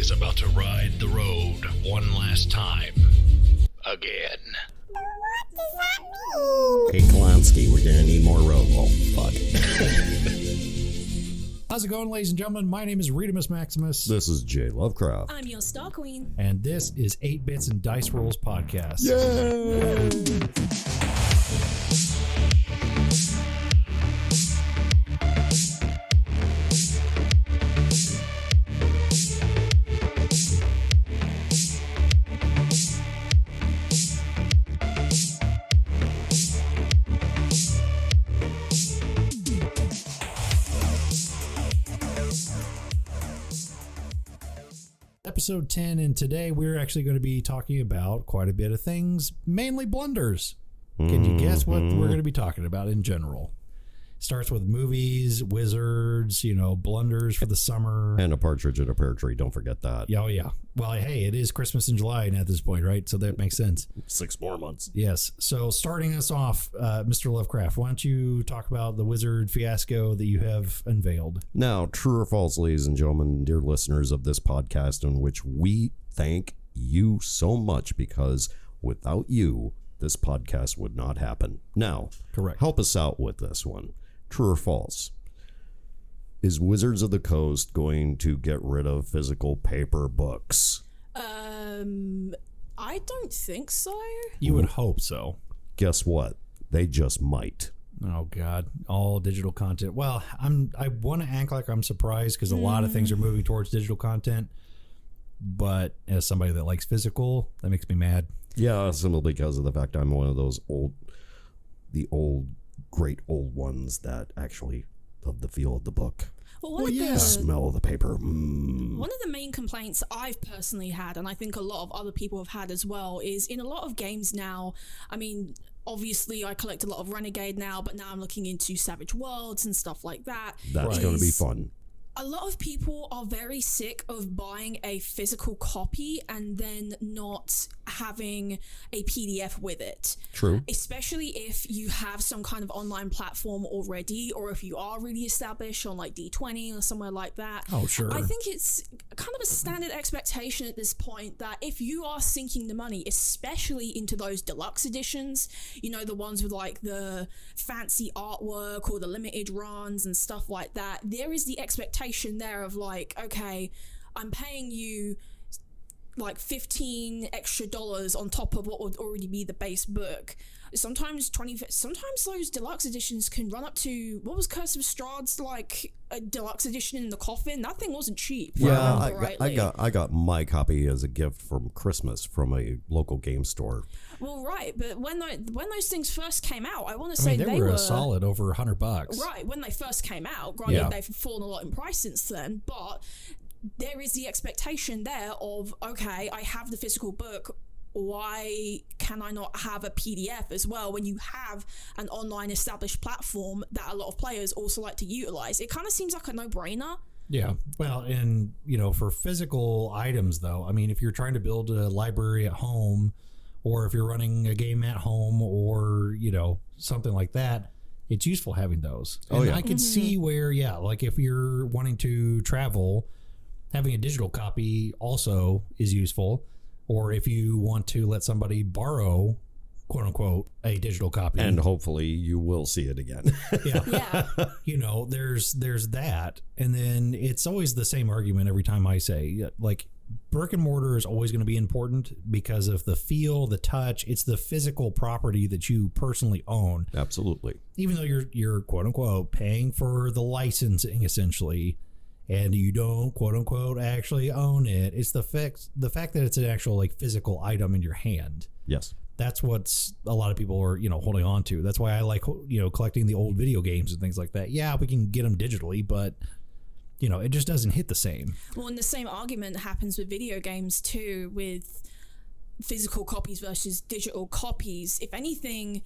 is about to ride the road one last time. Again. What does that mean? Hey, Klonsky, we're gonna need more road. Oh, fuck. How's it going, ladies and gentlemen? My name is Redamus Maximus. This is Jay Lovecraft. I'm your Star Queen. And this is 8 Bits and Dice Rolls Podcast. Yay! Episode 10, and today we're actually going to be talking about quite a bit of things, mainly blunders. Can you guess what we're going to be talking about in general? Starts with movies, wizards, blunders for the summer. And a partridge in a pear tree, don't forget that. Oh, yeah. Well, hey, it is Christmas in July at this point, right? So that makes sense. 6 more months. Yes. So starting us off, Mr. Lovecraft, why don't you talk about the wizard fiasco that you have unveiled? Now, true or false, ladies and gentlemen, dear listeners of this podcast, in which we thank you so much, because without you, this podcast would not happen. Now, correct. Help us out with this one. True or false? Is Wizards of the Coast going to get rid of physical paper books? I don't think so. You would hope so. Guess what? They just might. Oh God, all digital content. Well, I want to act like I'm surprised because a lot of things are moving towards digital content. But as somebody that likes physical, that makes me mad. Yeah, simply because of the fact I'm one of those great old ones that actually love the feel of the book. Well, the smell of the paper. One of the main complaints I've personally had, and I think a lot of other people have had as well, is in a lot of games now, I mean, obviously I collect a lot of Renegade now, but now I'm looking into Savage Worlds and stuff like that. That's going to be fun. A lot of people are very sick of buying a physical copy and then not having a PDF with it. True. Especially if you have some kind of online platform already, or if you are really established on like D20 or somewhere like that. Oh, sure. I think it's kind of a standard expectation at this point that if you are sinking the money, especially into those deluxe editions, the ones with like the fancy artwork or the limited runs and stuff like that, there is the expectation there of like, okay, I'm paying you like $15 extra on top of what would already be the base book. Sometimes those deluxe editions can run up to, what was Curse of Strahd's like a deluxe edition in the coffin? That thing wasn't cheap. Yeah, I got my copy as a gift from Christmas from a local game store. Well, right, but when those things first came out, I want to say they were a solid over $100. Right, when they first came out, granted they've fallen a lot in price since then, but there is the expectation there of, okay, I have the physical book, why can I not have a PDF as well when you have an online established platform that a lot of players also like to utilize? It kind of seems like a no-brainer. Yeah, well, and for physical items though, I mean, if you're trying to build a library at home, or if you're running a game at home, or something like that, it's useful having those. And I can see where, like if you're wanting to travel, having a digital copy also is useful. Or if you want to let somebody borrow, quote unquote, a digital copy. And hopefully you will see it again. Yeah. There's that. And then it's always the same argument every time I say, like, brick and mortar is always going to be important because of the feel, the touch. It's the physical property that you personally own. Absolutely. Even though you're quote unquote paying for the licensing essentially, and you don't quote unquote actually own it. It's the fact that it's an actual like physical item in your hand. Yes. That's what's a lot of people are, holding on to. That's why I like, collecting the old video games and things like that. Yeah, we can get them digitally, but it just doesn't hit the same. Well, and the same argument happens with video games too, with physical copies versus digital copies. If anything,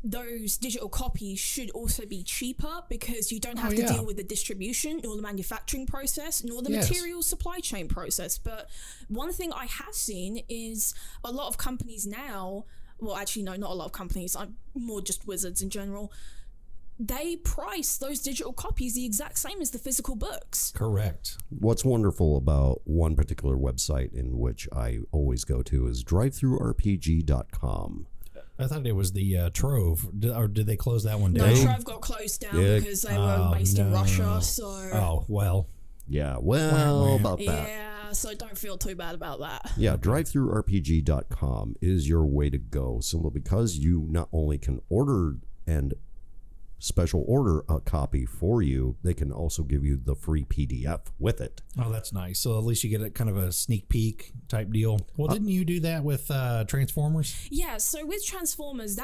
those digital copies should also be cheaper because you don't have to deal with the distribution nor the manufacturing process nor the material supply chain process. But one thing I have seen is a lot of companies now, well, actually, no, not a lot of companies, I'm more just Wizards in general, they price those digital copies the exact same as the physical books. Correct. What's wonderful about one particular website in which I always go to is drivethroughrpg.com. I thought it was the Trove, or did they close that one No, down? Trove got closed down Yeah. because they were based in Russia. So Oh, well. Yeah, well, about that. yeah, so don't feel too bad about that. Yeah, drivethroughrpg.com is your way to go, simply because you not only can order and special order a copy for you, they can also give you the free PDF with it. Oh, that's nice. So at least you get a kind of a sneak peek type deal. Well, didn't you do that with Transformers? Yeah, so with Transformers,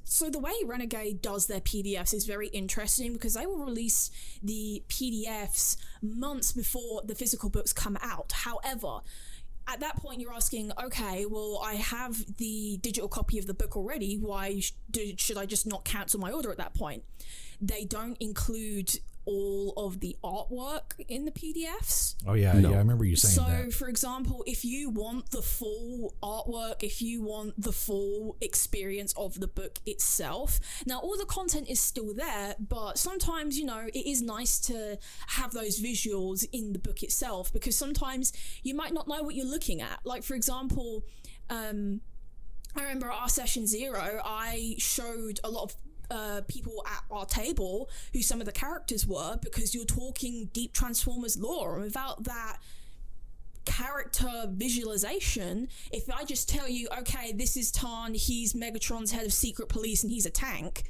so the way Renegade does their PDFs is very interesting because they will release the PDFs months before the physical books come out. However, at that point, you're asking, okay, well, I have the digital copy of the book already. Why should I just not cancel my order at that point? They don't include all of the artwork in the PDFs. Oh, yeah. No. Yeah, I remember you saying So, that. for example, if you want the full artwork, if you want the full experience of the book itself, now all the content is still there, but sometimes, it is nice to have those visuals in the book itself because sometimes you might not know what you're looking at. Like, for example, I remember at our session 0, I showed a lot of people at our table who some of the characters were because you're talking deep Transformers lore, and without that character visualization, if I just tell you, okay, this is Tarn, he's Megatron's head of secret police and he's a tank,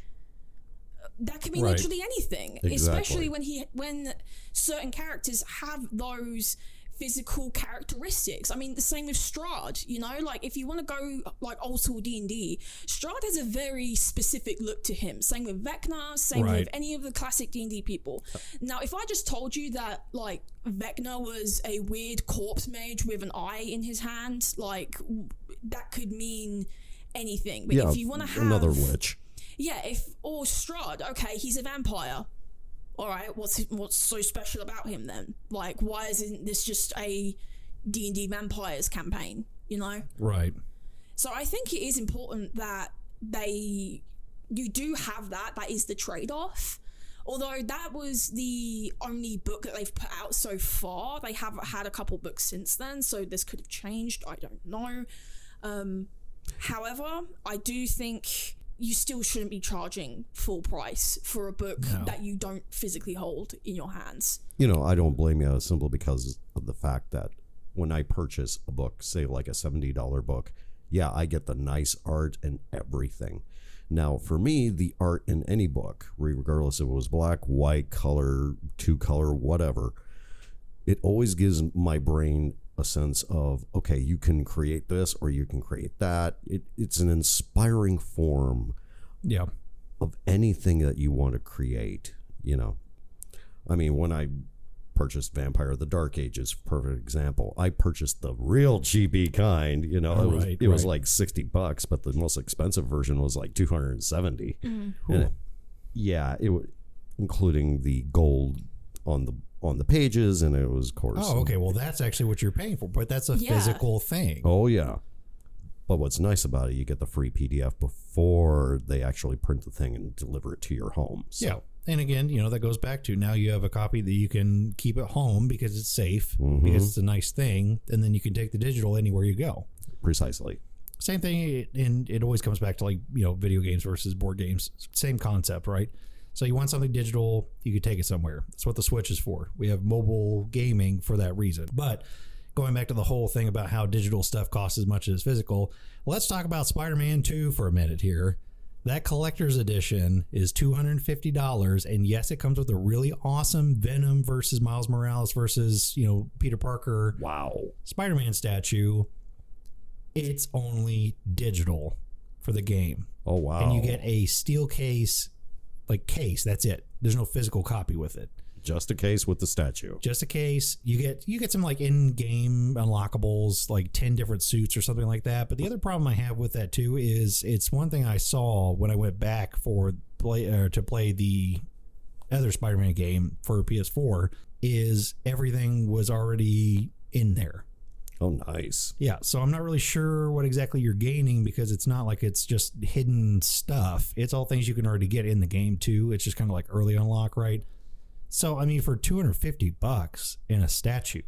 that could be Right. literally anything. Exactly. Especially when certain characters have those physical characteristics. I mean, the same with Strahd, like if you want to go like old school D&D, Strahd has a very specific look to him. Same with Vecna, same Right. with any of the classic D&D people. Now, if I just told you that like Vecna was a weird corpse mage with an eye in his hand, like that could mean anything. But Yeah, if you want to have another lich. yeah, or Strahd, okay, he's a vampire. All right, what's so special about him then? Like, why isn't this just a D&D vampires campaign, Right. So I think it is important that you do have that is the trade-off. Although that was the only book that they've put out so far. They have had a couple books since then, so this could have changed. I don't know. However, I do think you still shouldn't be charging full price for a book that you don't physically hold in your hands. I don't blame you simply because of the fact that when I purchase a book, say like a $70 book, yeah, I get the nice art and everything. Now, for me, the art in any book, regardless if it was black, white, color, two color, whatever, it always gives my brain a sense of, okay, you can create this or you can create that. It's an inspiring form Yeah. of anything that you want to create, I mean, when I purchased Vampire of the Dark Ages, perfect example, I purchased the real cheapy kind, it was like $60, but the most expensive version was like $270. And it was including the gold on the pages, and it was, of course. Oh, okay. Well, that's actually what you're paying for, but that's a physical thing. Oh, yeah. But what's nice about it, you get the free PDF before they actually print the thing and deliver it to your home. So. Yeah. And again, that goes back to now you have a copy that you can keep at home because it's safe, because it's a nice thing, and then you can take the digital anywhere you go. Precisely. Same thing, and it always comes back to like, video games versus board games. Same concept, right? So you want something digital, you could take it somewhere. That's what the Switch is for. We have mobile gaming for that reason. But going back to the whole thing about how digital stuff costs as much as physical, let's talk about Spider-Man 2 for a minute here. That collector's edition is $250, and yes, it comes with a really awesome Venom versus Miles Morales versus, Peter Parker. Wow. Spider-Man statue. It's only digital for the game. Oh, wow. And you get a steel case, that's it. There's no physical copy with it. Just a case with the statue. Just a case. You get some in-game unlockables, like 10 different suits or something like that. But the other problem I have with that too is it's one thing I saw when I went back to play the other Spider-Man game for PS4 is everything was already in there. Oh, nice. Yeah, so I'm not really sure what exactly you're gaining because it's not like it's just hidden stuff. It's all things you can already get in the game too. It's just kind of like early unlock, right? So I mean, for $250 in a statue,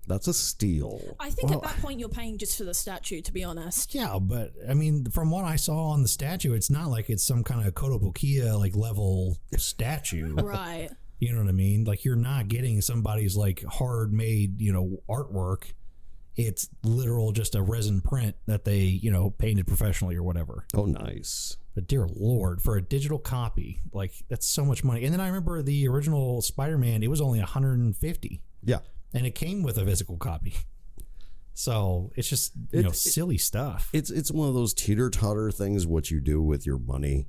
that's a steal. I think at that point you're paying just for the statue, to be honest. yeah, but I mean, from what I saw on the statue, it's not like it's some kind of Kotobukiya like level statue. Right. You know what I mean? Like you're not getting somebody's like hard made, artwork. It's literal just a resin print that they, painted professionally or whatever. Oh, nice. But dear Lord, for a digital copy, like that's so much money. And then I remember the original Spider-Man, it was only $150. Yeah. And it came with a physical copy. So it's just, silly stuff. It's one of those teeter-totter things, what you do with your money.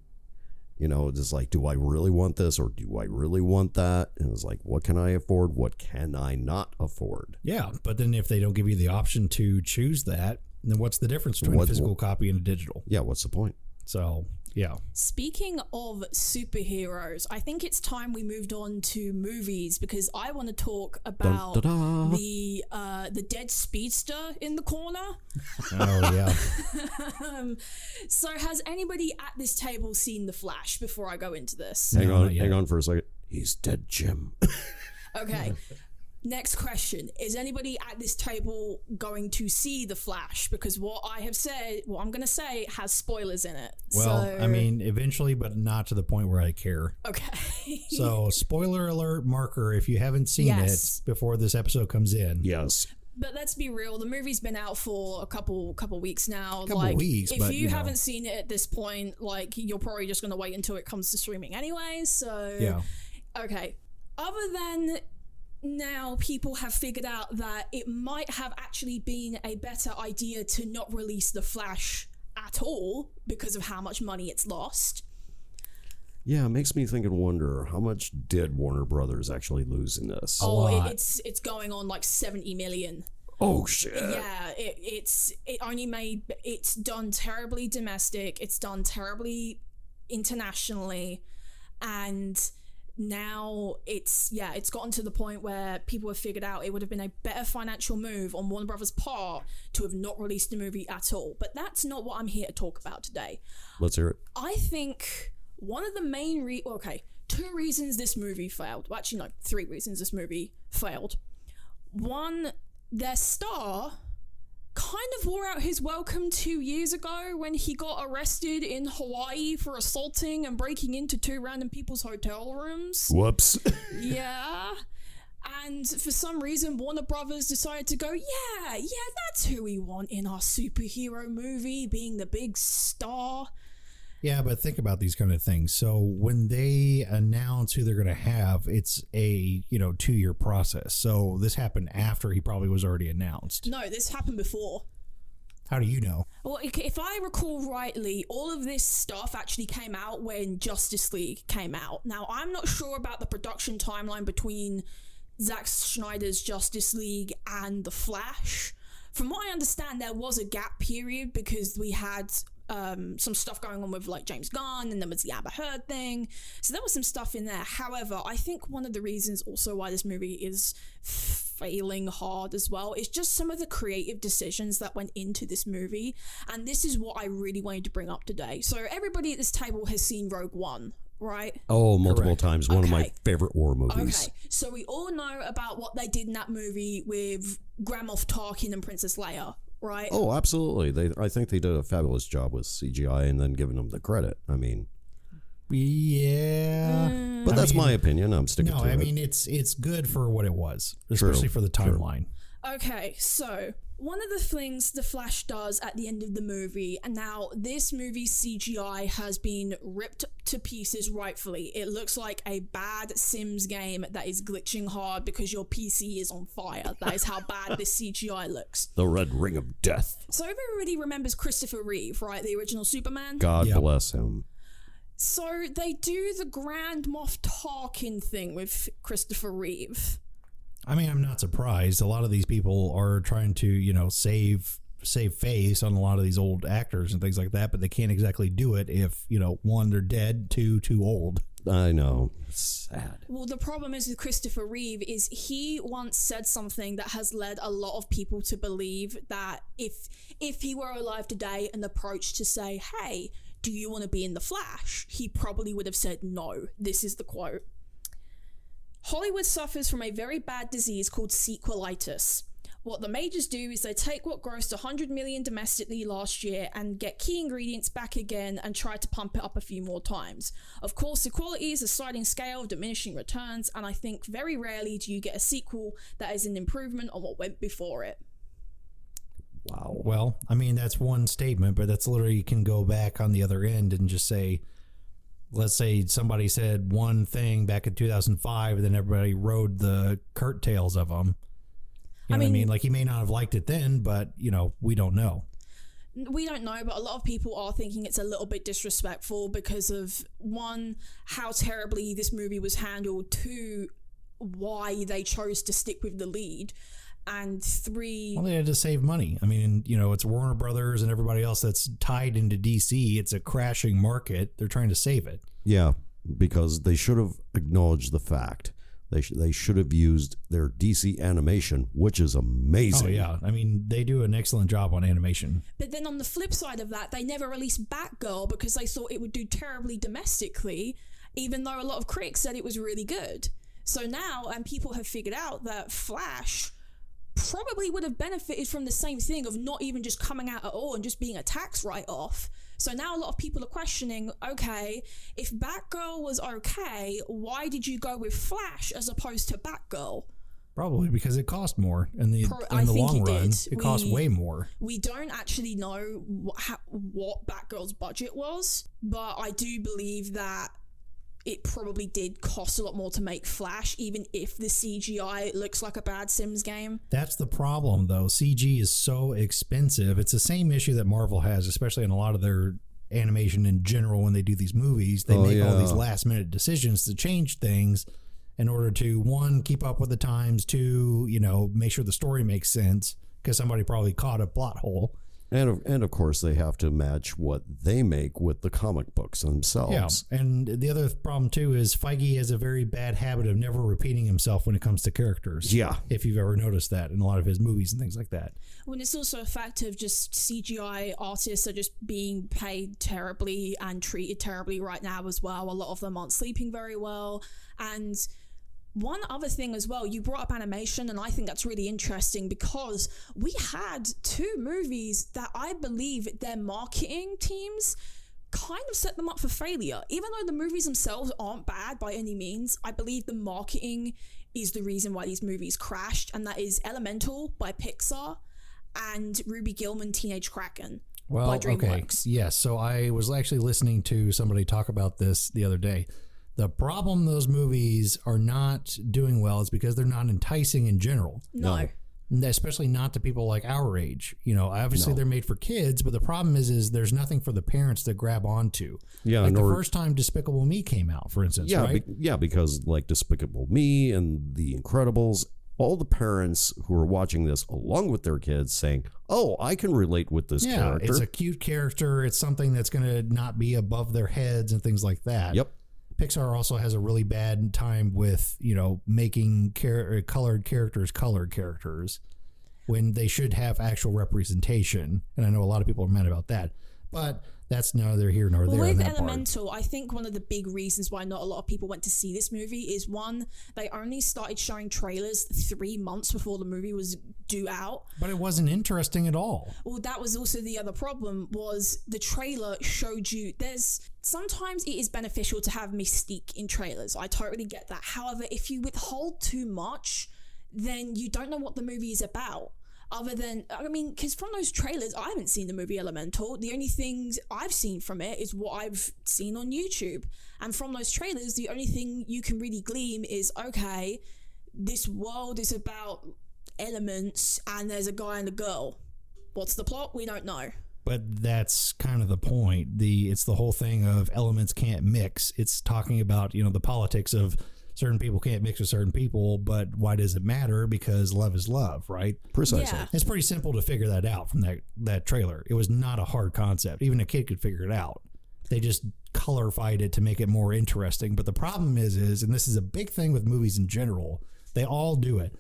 Just like, do I really want this or do I really want that? And it's like, what can I afford? What can I not afford? Yeah, but then if they don't give you the option to choose that, then what's the difference between a physical copy and a digital? Yeah, what's the point? So, yeah. Speaking of superheroes, I think it's time we moved on to movies because I want to talk about the dead speedster in the corner. Oh, yeah. So has anybody at this table seen The Flash before I go into this? Hang on for a second. He's dead, Jim. Okay. Next question. Is anybody at this table going to see The Flash? Because what I'm going to say has spoilers in it. Well, so... I mean, eventually, but not to the point where I care. Okay. So, spoiler alert marker if you haven't seen it before this episode comes in. Yes. But let's be real, the movie's been out for a couple weeks now. If you haven't seen it at this point, like you're probably just going to wait until it comes to streaming anyway. So, yeah. Okay. Other than now people have figured out that it might have actually been a better idea to not release The Flash at all because of how much money it's lost. Yeah, it makes me think and wonder how much did Warner Brothers actually lose in this? It's going on like 70 million. Oh shit. Yeah, it's done terribly domestic, it's done terribly internationally, and now it's gotten to the point where people have figured out it would have been a better financial move on Warner Brothers' part to have not released the movie at all. But that's not what I'm here to talk about today. Let's hear it. I think one of the main 2 reasons this movie failed. Well, actually, no, 3 reasons this movie failed. One, their star kind of wore out his welcome 2 years ago when he got arrested in Hawaii for assaulting and breaking into 2 random people's hotel rooms. Whoops. Yeah. And for some reason, Warner Brothers decided to go, yeah, that's who we want in our superhero movie, being the big star. Yeah, but think about these kind of things. So when they announce who they're going to have, it's a 2-year process. So this happened after he probably was already announced. No, this happened before. How do you know? Well, if I recall rightly, all of this stuff actually came out when Justice League came out. Now, I'm not sure about the production timeline between Zack Snyder's Justice League and The Flash. From what I understand, there was a gap period because we had some stuff going on with like James Gunn, and there was the Amber Heard thing. So there was some stuff in there. However, I think one of the reasons also why this movie is failing hard as well is just some of the creative decisions that went into this movie. And this is what I really wanted to bring up today. So everybody at this table has seen Rogue One, right? Oh, multiple Correct. times. One of my favorite war movies. Okay, so we all know about what they did in that movie with Grand Moff Tarkin and Princess Leia, right? Oh, absolutely. I think they did a fabulous job with CGI and then giving them the credit. I mean, yeah, but that's my opinion. I'm sticking to it. No, I mean it's good for what it was, especially for the timeline. Okay, so one of the things the Flash does at the end of the movie, and now this movie's CGI has been ripped to pieces rightfully. It looks like a bad Sims game that is glitching hard because your PC is on fire. That is how bad this CGI looks. The Red Ring of Death. So everybody remembers Christopher Reeve, right? The original Superman? God bless him. So they do the Grand Moff Tarkin thing with Christopher Reeve. I mean, I'm not surprised. A lot of these people are trying to, save save face on a lot of these old actors and things like that, but they can't exactly do it if, one, they're dead, two, too old. I know. It's sad. Well, the problem is with Christopher Reeve is he once said something that has led a lot of people to believe that if he were alive today and approached to say, hey, do you want to be in The Flash? He probably would have said no. This is the quote. Hollywood suffers from a very bad disease called sequelitis. What the majors do is they take what grossed $100 million domestically last year and get key ingredients back again and try to pump it up a few more times. Of course, the quality is a sliding scale of diminishing returns, and I think very rarely do you get a sequel that is an improvement on what went before it. Wow. Well, I mean, that's one statement, but that's literally, you can go back on the other end and just say, let's say somebody said one thing back in 2005 and then everybody rode the curtails of them. You know what I mean? Like, he may not have liked it then, but, we don't know. We don't know, but a lot of people are thinking it's a little bit disrespectful because of, one, how terribly this movie was handled, two, why they chose to stick with the lead, and three... Well, they had to save money. I mean, it's Warner Brothers and everybody else that's tied into DC. It's a crashing market. They're trying to save it. Yeah, because they should have acknowledged the fact. They should have used their DC animation, which is amazing. Oh, yeah. I mean, they do an excellent job on animation. But then on the flip side of that, they never released Batgirl because they thought it would do terribly domestically, even though a lot of critics said it was really good. So now, and people have figured out that Flash probably would have benefited from the same thing of not even just coming out at all and just being a tax write-off. So now a lot of people are questioning, okay, if Batgirl was okay, why did you go with Flash as opposed to Batgirl? Probably because it cost more in the long run. It cost way more. We don't actually know what Batgirl's budget was, but I do believe that it probably did cost a lot more to make Flash, even if the CGI looks like a bad Sims game. That's the problem, though. CG is so expensive. It's the same issue that Marvel has, especially in a lot of their animation in general. When they do these movies, they make all these last-minute decisions to change things in order to, one, keep up with the times, two, make sure the story makes sense because somebody probably caught a plot hole. And of course, they have to match what they make with the comic books themselves. Yeah, and the other problem, too, is Feige has a very bad habit of never repeating himself when it comes to characters. Yeah. If you've ever noticed that in a lot of his movies and things like that. When it's also a fact of just CGI artists are just being paid terribly and treated terribly right now as well. A lot of them aren't sleeping very well. And one other thing as well, you brought up animation, and I think that's really interesting because we had two movies that I believe their marketing teams kind of set them up for failure. Even though the movies themselves aren't bad by any means, I believe the marketing is the reason why these movies crashed, and that is Elemental by Pixar and Ruby Gillman Teenage Kraken by DreamWorks. Okay. Yes, so I was actually listening to somebody talk about this the other day. The problem those movies are not doing well is because they're not enticing in general. No. Especially not to people like our age. Obviously they're made for kids, but the problem is there's nothing for the parents to grab onto. Yeah, like the first time Despicable Me came out, for instance, right? Because like Despicable Me and The Incredibles, all the parents who are watching this along with their kids saying, oh, I can relate with this character. It's a cute character. It's something that's going to not be above their heads and things like that. Yep. Pixar also has a really bad time with, making colored characters when they should have actual representation. And I know a lot of people are mad about that, but that's neither here nor there. With Elemental, I think one of the big reasons why not a lot of people went to see this movie is, one, they only started showing trailers 3 months before the movie was due out. But it wasn't interesting at all. Well, that was also the other problem, was the trailer showed you sometimes it is beneficial to have mystique in trailers. I totally get that. However, if you withhold too much, then you don't know what the movie is about. Other than, because from those trailers, I haven't seen the movie Elemental. The only things I've seen from it is what I've seen on YouTube. And from those trailers, the only thing you can really glean is, okay, this world is about elements and there's a guy and a girl. What's the plot? We don't know. But that's kind of the point. It's the whole thing of elements can't mix. It's talking about, the politics of certain people can't mix with certain people, but why does it matter? Because love is love, right? Precisely. Yeah. It's pretty simple to figure that out from that trailer. It was not a hard concept. Even a kid could figure it out. They just colorified it to make it more interesting. But the problem is, and this is a big thing with movies in general, they all do it.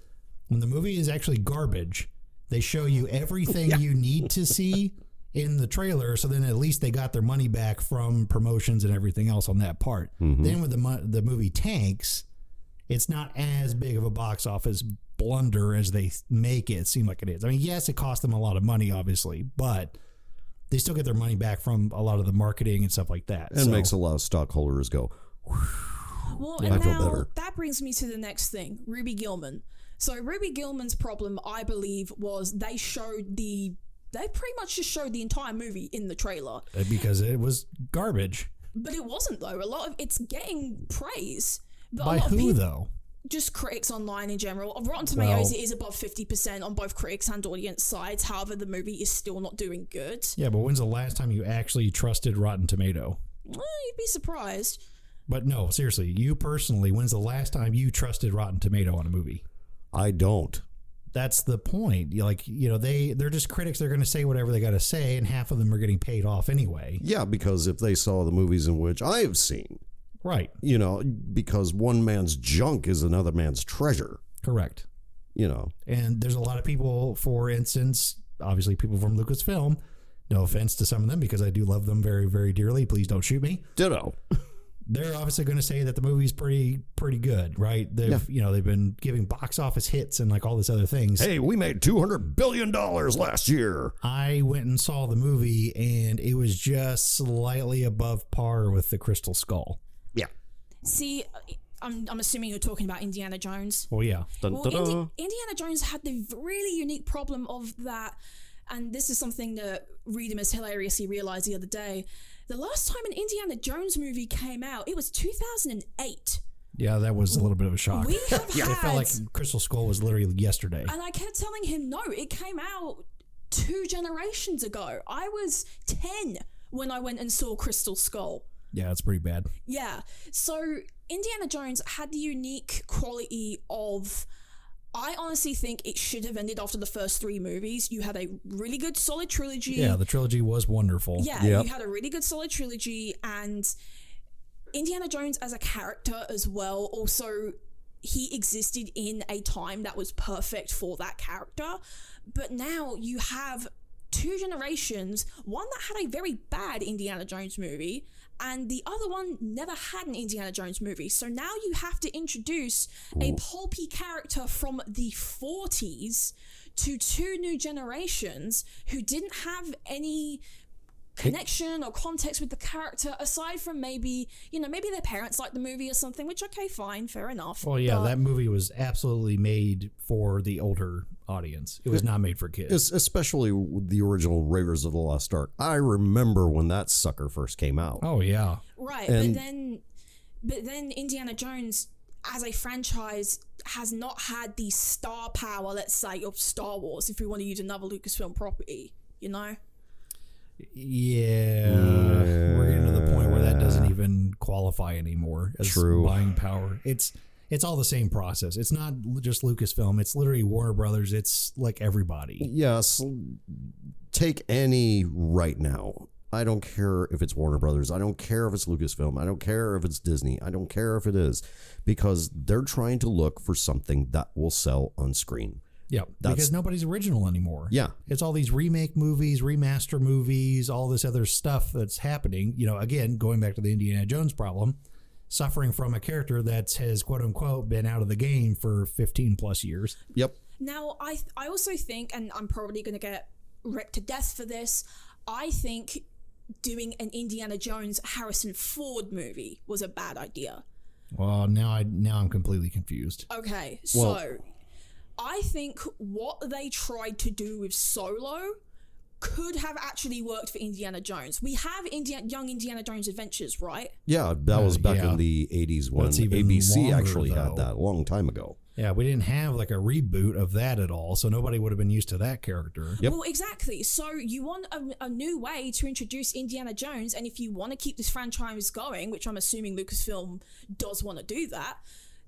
When the movie is actually garbage, they show you everything you need to see in the trailer, so then at least they got their money back from promotions and everything else on that part. Then when the movie tanks, it's not as big of a box office blunder as they make it seem like it is. I mean, yes, it cost them a lot of money, obviously, but they still get their money back from a lot of the marketing and stuff like that. And makes a lot of stockholders go, Well, I and feel now better. that brings me to the next thing, Ruby Gillman. So Ruby Gillman's problem, I believe, was they pretty much just showed the entire movie in the trailer. Because it was garbage. But it wasn't, though. A lot of it's getting praise. But By a lot of who, people, though? just critics online in general. Of Rotten Tomatoes, it is above 50% on both critics and audience sides. However, the movie is still not doing good. Yeah, but when's the last time you actually trusted Rotten Tomato? Well, you'd be surprised. But no, seriously, you personally, when's the last time you trusted Rotten Tomato on a movie? I don't. That's the point. They're just critics. They're going to say whatever they got to say, and half of them are getting paid off anyway. Yeah, because if they saw the movies in which I have seen, Right. Because one man's junk is another man's treasure, Correct. And there's a lot of people, for instance, obviously people from Lucasfilm, no offense to some of them because I do love them very, very dearly. Please don't shoot me. ditto. They're obviously going to say that the movie's pretty good, right? They've been giving box office hits and like all this other things. Hey, we made $200 billion last year. I went and saw the movie and it was just slightly above par with the Crystal Skull. Yeah. See, I'm assuming you're talking about Indiana Jones. Well, yeah. Well, Indiana Jones had the really unique problem of that, and this is something that Redemus hilariously realized the other day. The last time an Indiana Jones movie came out, it was 2008. Yeah, that was a little bit of a shock. We have It felt like Crystal Skull was literally yesterday. and I kept telling him, no, it came out 2 generations ago. I was 10 when I went and saw Crystal Skull. Yeah, it's pretty bad. Yeah. So Indiana Jones had the unique quality of, I honestly think it should have ended after the first 3 movies. You had a really good solid trilogy. Yeah, the trilogy was wonderful. Yeah, Yep. You had a really good solid trilogy, and Indiana Jones as a character as well. Also, he existed in a time that was perfect for that character. But now you have 2 generations, one that had a very bad Indiana Jones movie, and the other one never had an Indiana Jones movie. So now you have to introduce a pulpy character from the 40s to 2 new generations who didn't have any connection or context with the character aside from maybe their parents liked the movie or something, which, okay, fine, fair enough. Well, yeah, But that movie was absolutely made for the older audience. It was not made for kids. Especially the original Raiders of the Lost Ark. I remember when that sucker first came out. Oh, yeah. Right, And- but then Indiana Jones as a franchise has not had the star power, let's say, of Star Wars, if we want to use another Lucasfilm property, Yeah. We're getting to the point where that doesn't even qualify anymore as True. buying power. It's all the same process. It's not just Lucasfilm. It's literally Warner Brothers. It's like everybody. Yes, take any right now. I don't care if it's Warner Brothers. I don't care if it's Lucasfilm. I don't care if it's Disney. I don't care if it is, because they're trying to look for something that will sell on screen. Yeah, because nobody's original anymore. Yeah. It's all these remake movies, remaster movies, all this other stuff that's happening. Again, going back to the Indiana Jones problem, suffering from a character that has, quote unquote, been out of the game for 15 plus years. Yep. Now, I also think, and I'm probably going to get wrecked to death for this, I think doing an Indiana Jones Harrison Ford movie was a bad idea. Well, now I'm completely confused. Okay, Well- so I think what they tried to do with Solo could have actually worked for Indiana Jones. We have Young Indiana Jones Adventures, right? Yeah, that was back yeah. in the 80s when That's even ABC longer, actually though. had that a long time ago. Yeah, we didn't have like a reboot of that at all, so nobody would have been used to that character. Yep. Well, exactly. So you want a new way to introduce Indiana Jones, and if you want to keep this franchise going, which I'm assuming Lucasfilm does want to do that,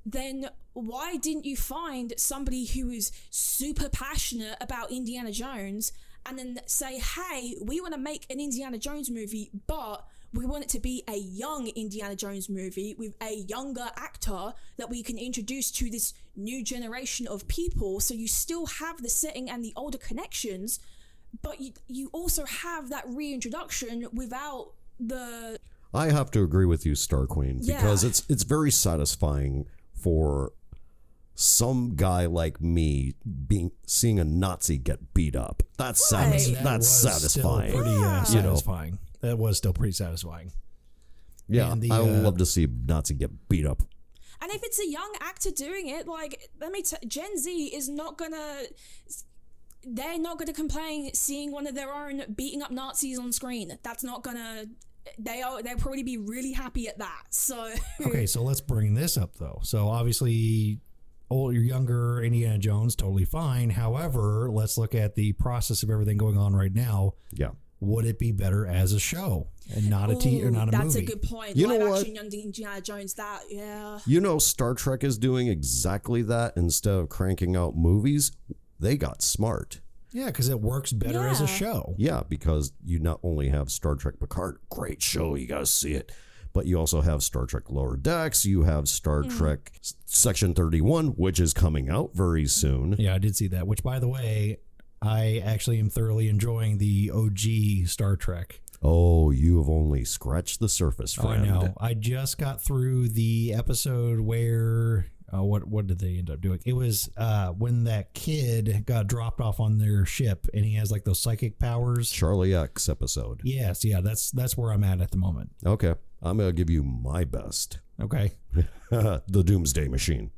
then why didn't you find somebody who is super passionate about Indiana Jones and then say, hey, we want to make an Indiana Jones movie, but we want it to be a young Indiana Jones movie with a younger actor that we can introduce to this new generation of people, so you still have the setting and the older connections, but you also have that reintroduction without the... I have to agree with you, Star Queen, because it's very satisfying for some guy like me seeing a Nazi get beat up. That's that's satisfying. Pretty satisfying. That was still pretty satisfying. Yeah, I would love to see a Nazi get beat up. And if it's a young actor doing it, like, Gen Z is not gonna... They're not gonna complain seeing one of their own beating up Nazis on screen. That's not gonna... They'll probably be really happy at that. So okay, so let's bring this up though. So obviously, older, younger Indiana Jones, totally fine. However, let's look at the process of everything going on right now. Yeah, would it be better as a show and not a movie? That's a good point. You know what? Action, young Indiana Jones. Star Trek is doing exactly that. Instead of cranking out movies, they got smart. Yeah, because it works better as a show. Yeah, because you not only have Star Trek Picard, great show, you gotta see it, but you also have Star Trek Lower Decks, you have Star Trek Section 31, which is coming out very soon. Yeah, I did see that, which, by the way, I actually am thoroughly enjoying the OG Star Trek. Oh, you have only scratched the surface, friend. I know. I just got through the episode where... what did they end up doing? It was when that kid got dropped off on their ship and he has like those psychic powers. Charlie X episode. Yes, yeah, that's where I'm at the moment. Okay, I'm gonna give you my best. Okay. The Doomsday Machine.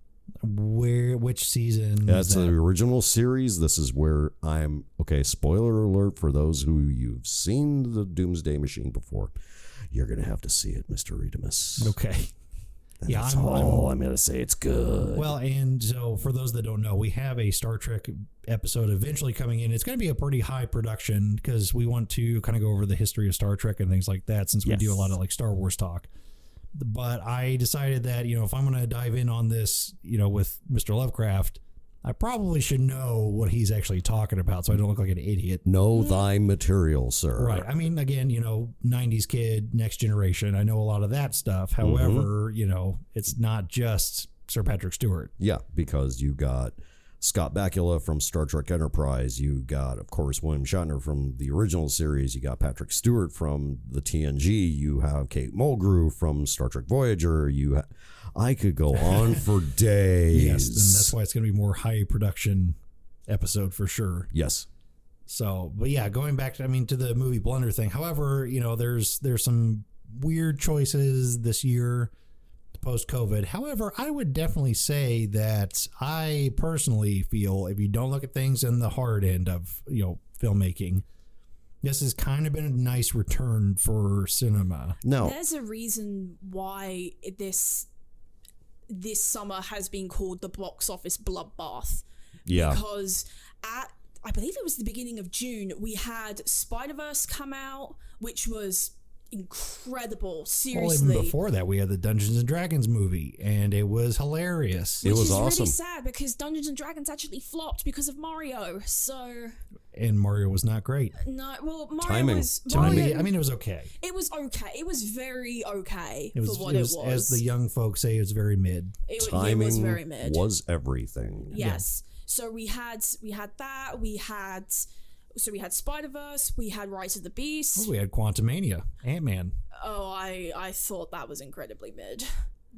Which season? That's the original series. This is where I'm... Okay, spoiler alert for those who you've seen the Doomsday Machine before. You're gonna have to see it, Mr. Redemus. Okay. Yeah, that's all I'm going to say. It's good. Well, and so for those that don't know, we have a Star Trek episode eventually coming in. It's going to be a pretty high production because we want to kind of go over the history of Star Trek and things like that, since we do a lot of like Star Wars talk. But I decided that, if I'm going to dive in on this, with Mr. Lovecraft, I probably should know what he's actually talking about so I don't look like an idiot. Know thy material, sir. Right. I mean, again, 90s kid, next generation. I know a lot of that stuff. However, it's not just Sir Patrick Stewart. Yeah, because you got Scott Bakula from Star Trek Enterprise. You got, of course, William Shatner from the original series. You got Patrick Stewart from the TNG. You have Kate Mulgrew from Star Trek Voyager. I could go on for days. Yes, and that's why it's going to be more high production episode for sure. Yes. So, but yeah, going back to the movie Blunder thing. However, there's some weird choices this year post COVID. However, I would definitely say that I personally feel if you don't look at things in the hard end of, filmmaking, this has kind of been a nice return for cinema. No. There's a reason why this summer has been called the Box Office Bloodbath. Yeah. Because I believe it was the beginning of June, we had Spider-Verse come out, which was incredible. Seriously. Well, even before that, we had the Dungeons and Dragons movie, and it was hilarious. It was awesome. Which is really sad because Dungeons and Dragons actually flopped because of Mario. And Mario was not great. No, well, Mario Timing. was... Mario, it was okay. It was okay. It was very okay for what it was. As the young folks say, it was very mid. Timing it was very mid. Was everything. Yes. Yeah. So we had that. We had Spider-Verse. We had Rise of the Beast. Oh, we had Quantumania. Ant-Man. Oh, I thought that was incredibly mid.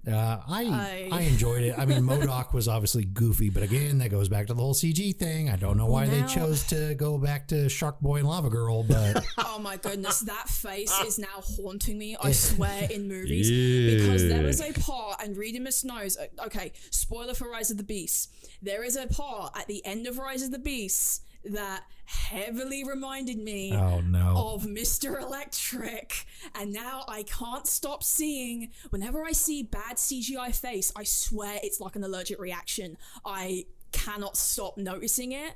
I enjoyed it. I mean, MODOK was obviously goofy, but again, that goes back to the whole CG thing. I don't know why they chose to go back to Shark Boy and Lava Girl, but... Oh my goodness, that face is now haunting me, I swear, in movies. Because there is a part, and Redemus knows, okay, spoiler for Rise of the Beast. There is a part at the end of Rise of the Beast that heavily reminded me of Mr. Electric, and now I can't stop seeing, whenever I see bad CGI face, I swear it's like an allergic reaction. I cannot stop noticing it,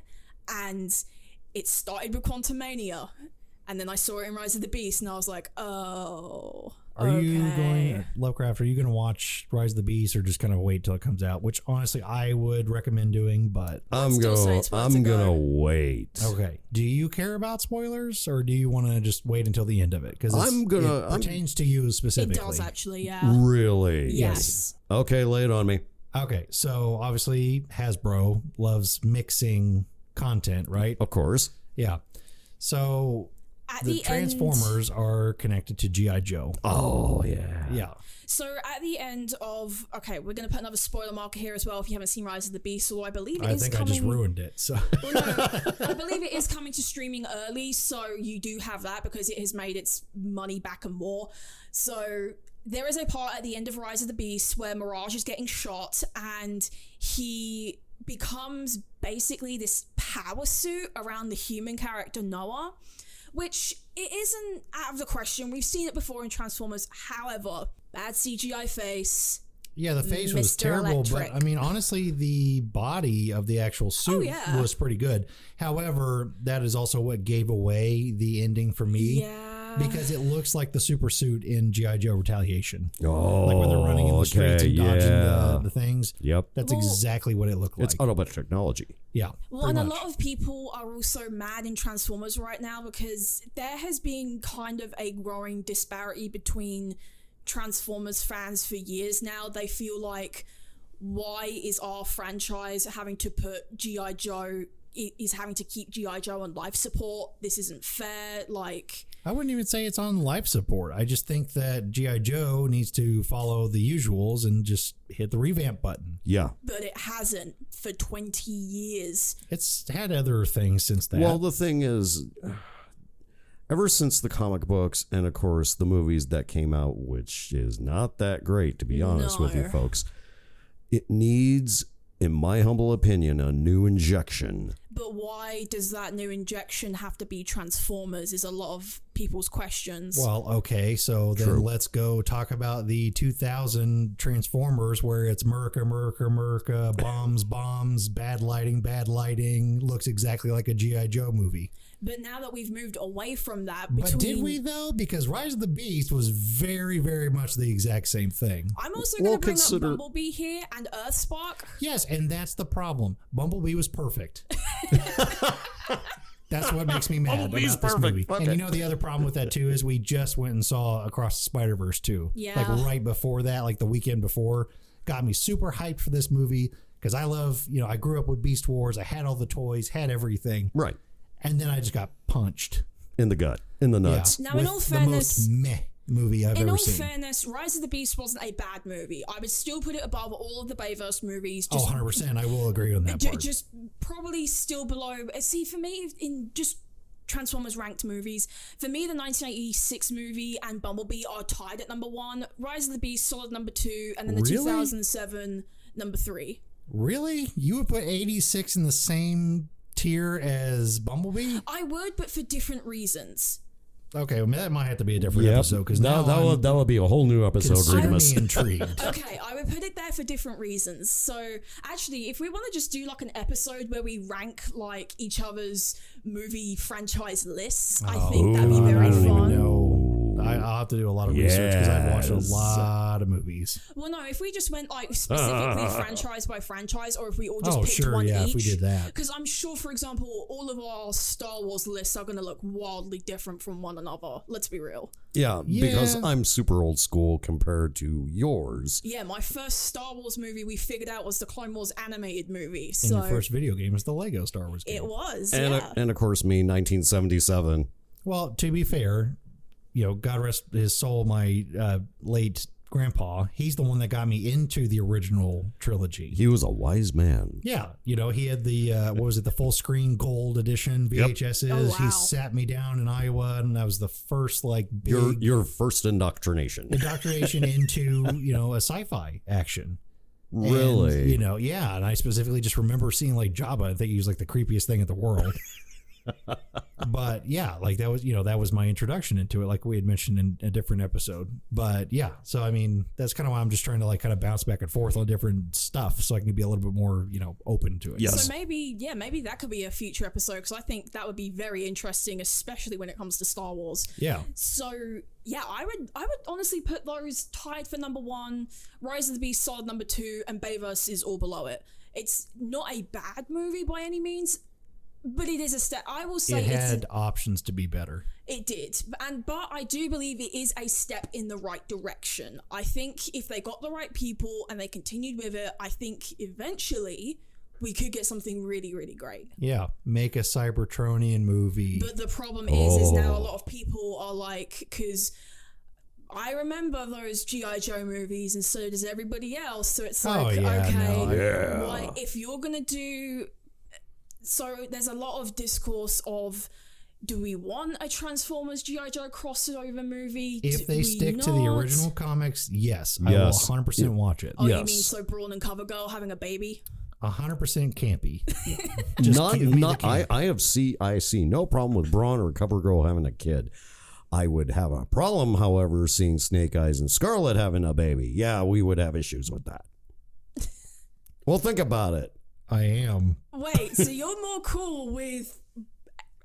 and it started with Quantumania, and then I saw it in Rise of the Beast, and I was like, oh. Are you Okay. going, Lovecraft, are you going to watch Rise of the Beast or just kind of wait till it comes out? Which honestly I would recommend doing, but still say it's worth a I'm go. gonna wait. okay. Do you care about spoilers or do you want to just wait until the end of it? Because it pertains to you It specifically. does actually, yeah. Really? Yes. Okay, lay it on me. Okay, so obviously Hasbro loves mixing content, right? Of course. Yeah. So At the the end, Transformers are connected to G.I. Joe. Oh yeah. Yeah. so at the end of, okay, we're going to put another spoiler marker here as well if you haven't seen Rise of the Beast, although I believe it I is think coming. I just ruined it. So Well, no, I believe it is coming to streaming early, so you do have that because it has made its money back and more. So there is a part at the end of Rise of the Beast where Mirage is getting shot and he becomes basically this power suit around the human character Noah, which it isn't out of the question. We've seen it before in Transformers. However, bad CGI face. yeah, the face was Mr. terrible, Electric. but I mean, honestly, the body of the actual suit yeah. was pretty good. However, that is also what gave away the ending for me. Yeah. Because it looks like the super suit in G.I. Joe Retaliation. Oh, Like when they're running in the streets and dodging the things. Yep. That's Well, exactly what it looked like. It's Autobot technology. Yeah. Well, pretty and much. a lot of people are also mad in Transformers right now because there has been kind of a growing disparity between Transformers fans for years now. They feel like, why is our franchise having to put G.I. Joe, is having to keep G.I. Joe on life support? This isn't fair. Like, I wouldn't even say it's on life support. I just think that G.I. Joe needs to follow the usuals and just hit the revamp button. Yeah. but it hasn't for 20 years. It's had other things since that. Well, the thing is, ever since the comic books and, of course, the movies that came out, which is not that great, to be honest with you No. folks, it needs, in my humble opinion, a new injection. But why does that new injection have to be Transformers is a lot of people's questions. Well, okay, so then True. let's go talk about the 2000 Transformers where it's America, bombs, bad lighting, looks exactly like a G.I. Joe movie. But now that we've moved away from that, But did we though? Because Rise of the Beast was very, very much the exact same thing. I'm also going to Well, bring consider- up Bumblebee here and Earthspark. Yes, and that's the problem. Bumblebee was perfect. That's what makes me mad Bumblebee's about this perfect. movie. Fuck And it. you know the other problem with that too is we just went and saw Across the Spider-Verse 2. Yeah. Like right before that, like the weekend before, got me super hyped for this movie because I love, I grew up with Beast Wars. I had all the toys, had everything. Right. And then I just got punched. In the gut. In the nuts. Now, in with all the fairness- most meh movie I've In ever all seen. fairness, Rise of the Beast wasn't a bad movie. I would still put it above all of the Bayverse movies. Oh, 100%. I will agree on that part. Just probably still below. See, for me, in just Transformers ranked movies, for me, the 1986 movie and Bumblebee are tied at number 1. Rise of the Beast, solid number 2, and then the Really? 2007 number 3. Really? You would put 86 in the same tier as Bumblebee? I would, but for different reasons. Okay, well, that might have to be a different episode because now that would be a whole new episode, consider Remus. me intrigued. Okay, I would put it there for different reasons. So, actually, if we want to just do like an episode where we rank like each other's movie franchise lists, I think that'd be very I don't fun. even know. I'll have to do a lot of research because I've watched a Yes. lot of movies. Well, no, if we just went like specifically franchise by franchise, or if we all just Oh, picked sure, one yeah, each. if we did that. Because I'm sure, for example, all of our Star Wars lists are going to look wildly different from one another. Let's be real. Yeah, because I'm super old school compared to yours. Yeah, my first Star Wars movie we figured out was the Clone Wars animated movie. And So your first video game is the Lego Star Wars game. it was, And, yeah. and of course, me, 1977. Well, to be fair, God rest his soul, my late grandpa, he's the one that got me into the original trilogy. He was a wise man. Yeah, he had the what was it, the full screen gold edition VHSs. Oh, wow. He sat me down in Iowa, and that was the first like big Your first indoctrination. indoctrination into a sci-fi action. Really? And, yeah, and I specifically just remember seeing like Jabba. I think he was like the creepiest thing in the world. But yeah, like that was my introduction into it, like we had mentioned in a different episode. But yeah, so I mean, that's kind of why I'm just trying to like kind of bounce back and forth on different stuff so I can be a little bit more, open to it. Yes. So maybe that could be a future episode, because I think that would be very interesting, especially when it comes to Star Wars. Yeah. So yeah, I would honestly put those tied for number 1, Rise of the Beast Solid number 2, and Bayverse is all below it. It's not a bad movie by any means, but it is a step. I will say it had options to be better. It did, but I do believe it is a step in the right direction. I think if they got the right people and they continued with it, I think eventually we could get something really, really great. Yeah, make a Cybertronian movie. But the problem is now a lot of people are like, because I remember those G.I. Joe movies, and so does everybody else. So it's like, like, if you're gonna do, so there's a lot of discourse of, do we want a Transformers G.I. Joe crossover movie? If they stick to the original comics, yes. I will 100% watch it. Oh, you mean so Brawn and CoverGirl having a baby? 100% campy. I see no problem with Braun or CoverGirl having a kid. I would have a problem, however, seeing Snake Eyes and Scarlet having a baby. Yeah, we would have issues with that. Well, think about it. I am. Wait, so you're more cool with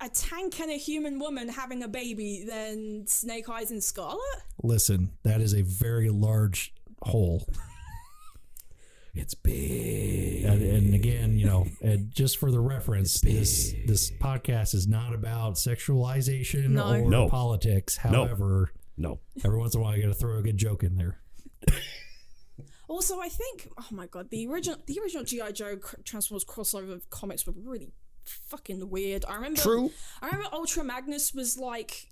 a tank and a human woman having a baby than Snake Eyes and Scarlet? Listen, that is a very large hole. It's big. And again, and just for the reference, this podcast is not about sexualization or politics. However, every once in a while, you got to throw a good joke in there. Also, I think, oh my god, the original G.I. Joe Transformers crossover comics were really fucking weird. I remember Ultra Magnus was like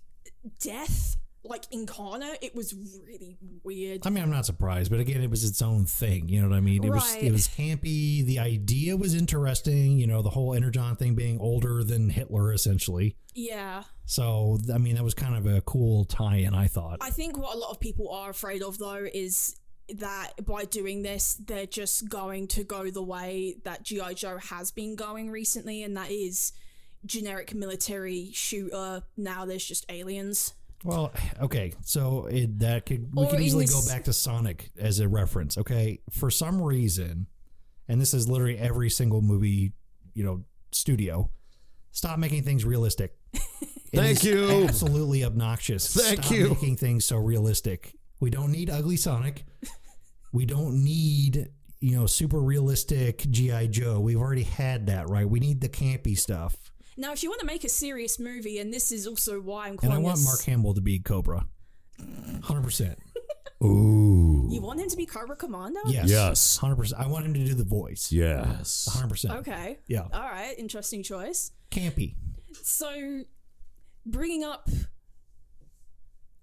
death, like incarnate. It was really weird. I mean, I'm not surprised, but again, it was its own thing. You know what I mean? It was campy. The idea was interesting. The whole Energon thing being older than Hitler, essentially. Yeah. So, I mean, that was kind of a cool tie-in, I thought. I think what a lot of people are afraid of, though, is that by doing this, they're just going to go the way that G.I. Joe has been going recently, and that is generic military shooter. Now there's just aliens. Well, okay, so we could easily go back to Sonic as a reference. Okay, for some reason, and this is literally every single movie, studio, stop making things realistic. Thank you. Absolutely obnoxious. Stop making things so realistic. We don't need ugly Sonic. We don't need, super realistic G.I. Joe. We've already had that, right? We need the campy stuff. Now, if you want to make a serious movie, and this is also why I'm calling this... And I want Mark Hamill to be Cobra. 100%. Ooh. You want him to be Cobra Commander? Yes. 100%. I want him to do the voice. Yes. 100%. Okay. Yeah. All right. Interesting choice. Campy. So, bringing up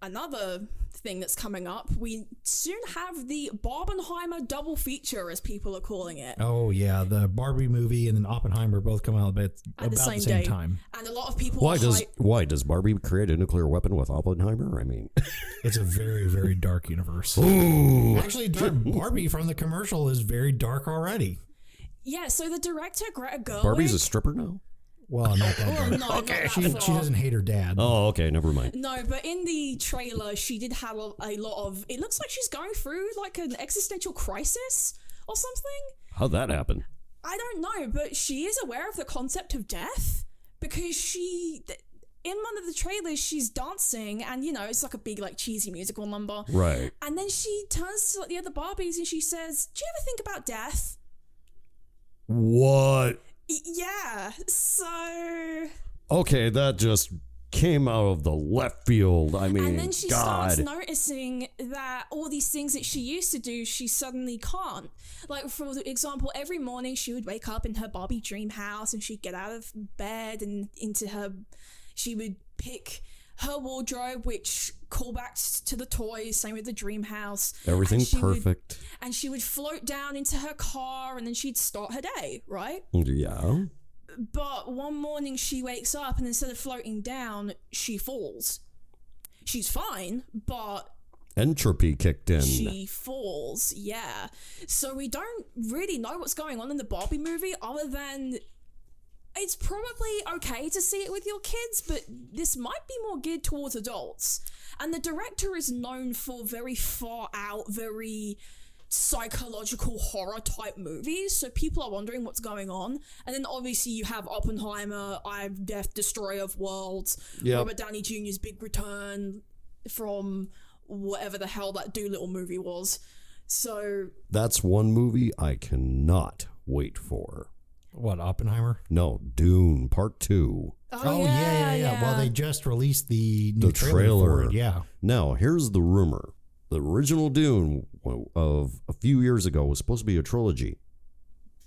another thing that's coming up, we soon have the Barbenheimer double feature, as people are calling it. Oh yeah, the Barbie movie and then Oppenheimer both come out at about the same time. And a lot of people why does Barbie create a nuclear weapon with Oppenheimer? I mean, it's a very, very dark universe. Ooh. Actually, Barbie from the commercial is very dark already. Yeah, so the director Greta Gerwig, Barbie's a stripper now? Well, not that dark. Okay. She doesn't hate her dad. Oh, okay, never mind. No, but in the trailer, she did have a lot of... It looks like she's going through like an existential crisis or something. How'd that happen? I don't know, but she is aware of the concept of death, because in one of the trailers, she's dancing, and it's like a big, like, cheesy musical number. Right. And then she turns to the other Barbies and she says, "Do you ever think about death?" What? Yeah, so... Okay, that just came out of the left field. I mean, and then she starts noticing that all these things that she used to do, she suddenly can't. Like, for example, every morning she would wake up in her Barbie dream house, and she'd get out of bed and she would pick her wardrobe, which callbacks to the toys, same with the dream house. Everything's perfect. And she would float down into her car, and then she'd start her day, right? Yeah. But one morning she wakes up, and instead of floating down, she falls. She's fine, but... Entropy kicked in. She falls, yeah. So we don't really know what's going on in the Barbie movie, other than... it's probably okay to see it with your kids, but this might be more geared towards adults. And the director is known for very far out, very psychological horror type movies, so people are wondering what's going on. And then obviously you have Oppenheimer, Death, Destroyer of Worlds, Robert Downey Jr.'s big return from whatever the hell that Doolittle movie was. So that's one movie I cannot wait for. What, Oppenheimer? No, Dune Part 2. Oh, yeah. Well, they just released the new trailer for it, yeah. Now, here's the rumor. The original Dune of a few years ago was supposed to be a trilogy.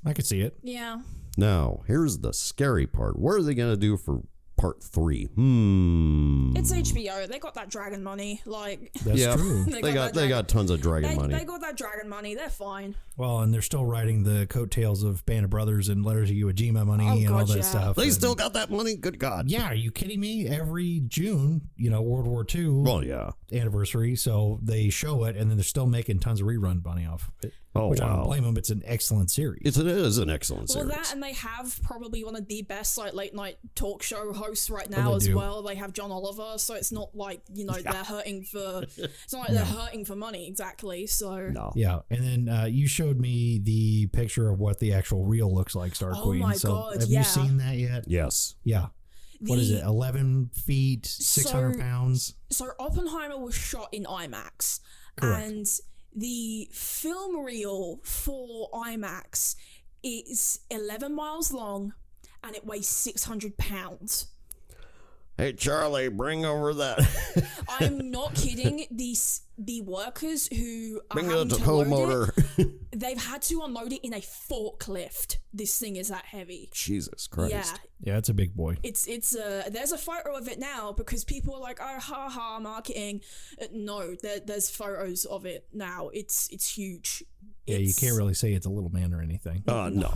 I could see it. Yeah. Now, here's the scary part. What are they going to do for Part 3? It's HBO. They got that dragon money. Like, that's true. They got tons of dragon money. They got that dragon money. They're fine. Well, and they're still riding the coattails of Band of Brothers and Letters of Iwo Jima money and all that stuff. They still got that money? Good God. Yeah, are you kidding me? Every June, World War II anniversary, so they show it, and then they're still making tons of rerun money off it. Which I don't blame them. It's an excellent series. It is an excellent series. Well, that, and they have probably one of the best late night talk show hosts right now as well. They have John Oliver, so it's not like they're hurting for. It's not like they're hurting for money exactly. So yeah, and then you showed me the picture of what the actual reel looks like, Star Queen. Oh my God! Have you seen that yet? Yes. Yeah. What is it? 11 feet, 600 pounds. So Oppenheimer was shot in IMAX, correct. And the film reel for IMAX is 11 miles long and it weighs 600 pounds. Hey, Charlie, bring over that. I'm not kidding. The workers who are bring having the to tow load motor. They've had to unload it in a forklift. This thing is that heavy. Jesus Christ. Yeah, it's a big boy. It's there's a photo of it now because people are like, oh, ha ha, marketing. No, there's photos of it now. It's huge. Yeah, you can't really say it's a little man or anything. No.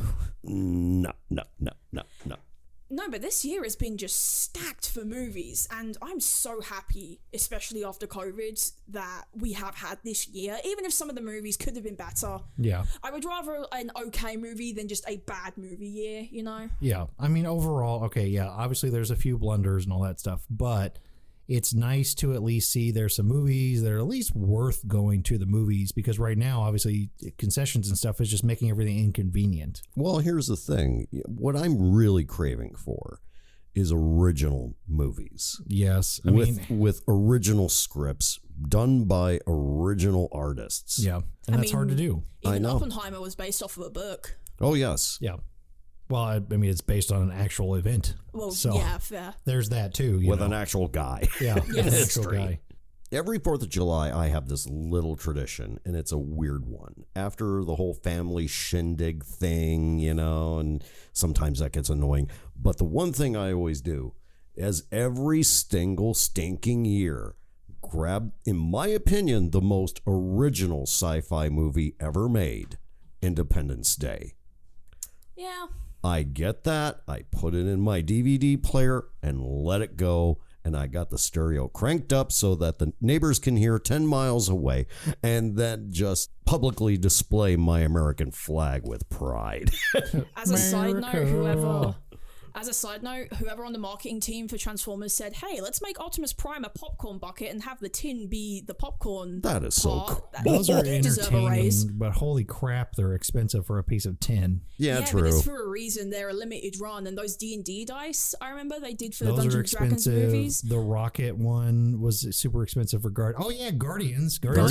No, but this year has been just stacked for movies, and I'm so happy, especially after COVID, that we have had this year, even if some of the movies could have been better. Yeah. I would rather an okay movie than just a bad movie year, Yeah. I mean, overall, okay, yeah, obviously there's a few blunders and all that stuff, but it's nice to at least see there's some movies that are at least worth going to the movies, because right now, obviously, concessions and stuff is just making everything inconvenient. Well, here's the thing. What I'm really craving for is original movies. Yes. With original scripts done by original artists. Yeah. And that's hard to do. Even I know. Oppenheimer was based off of a book. Oh, yes. Yeah. Well, I mean, it's based on an actual event. Well, so yeah, fair. There's that too. With an actual guy. Yeah, Yes. an actual guy. Every 4th of July, I have this little tradition, and it's a weird one. After the whole family shindig thing, and sometimes that gets annoying. But the one thing I always do is every single stinking year, grab, in my opinion, the most original sci-fi movie ever made, Independence Day. Yeah. I get that. I put it in my DVD player and let it go. And I got the stereo cranked up so that the neighbors can hear 10 miles away, and then just publicly display my American flag with pride. As a side note, whoever on the marketing team for Transformers said, hey, let's make Optimus Prime a popcorn bucket and have the tin be the popcorn. That is so part. cool. Those are They deserve a raise. entertaining, but holy crap, they're expensive for a piece of tin. Yeah, But true. it's for a reason. They're a limited run, and those D&D dice, I remember they did for the Those are Dungeons and Dragons expensive. movies. The Rocket one was super expensive for Guardians. Guardians came was out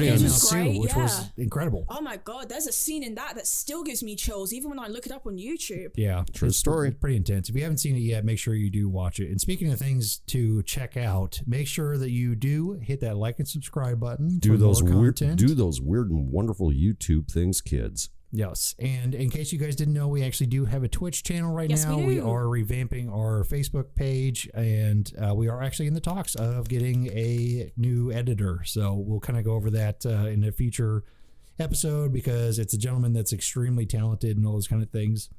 great, too, which was yeah. incredible. Oh my god, there's a scene in that still gives me chills, even when I look it up on YouTube. Yeah, True story. It's pretty intense. If you haven't seen it yet, make sure you do watch it. And speaking of things to check out, make sure that you do hit that like and subscribe button. Do for those more weird, content. do those weird and wonderful YouTube things, kids. Yes, and in case you guys didn't know, we actually do have a Twitch channel right Yes, now. we do. are revamping our Facebook page, and we are actually in the talks of getting a new editor. So we'll kind of go over that in a future episode, because it's a gentleman that's extremely talented and all those kind of things.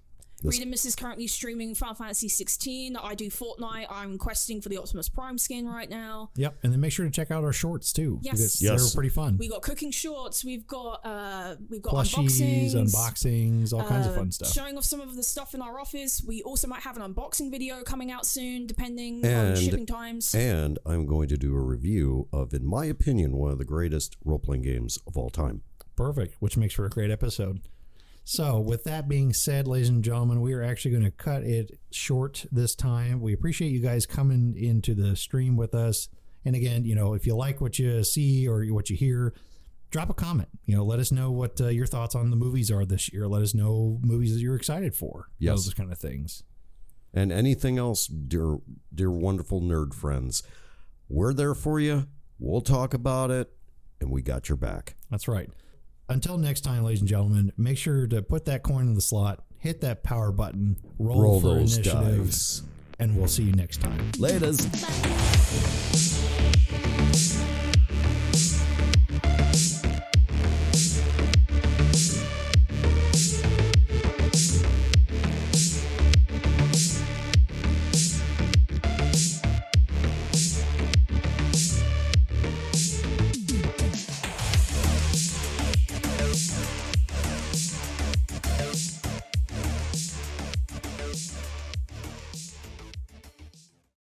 Redamus is currently streaming Final Fantasy 16. I do Fortnite. I'm questing for the Optimus Prime skin right now. Yep, and then make sure to check out our shorts too. Yes. Because Yes. they're pretty fun. We got cooking shorts. We've got Plushies, unboxings, all kinds of fun stuff. Showing off some of the stuff in our office. We also might have an unboxing video coming out soon, depending on shipping times. And I'm going to do a review of, in my opinion, one of the greatest role-playing games of all time. Perfect, which makes for a great episode. So with that being said, ladies and gentlemen, we are actually going to cut it short this time. We appreciate you guys coming into the stream with us. And again, if you like what you see or what you hear, drop a comment. Let us know what your thoughts on the movies are this year. Let us know movies that you're excited for. Yes. Those kind of things. And anything else, dear wonderful nerd friends, we're there for you. We'll talk about it, and we got your back. That's right. Until next time, ladies and gentlemen, make sure to put that coin in the slot, hit that power button, roll for those initiative, dice. and we'll see you next time. Laters. Bye.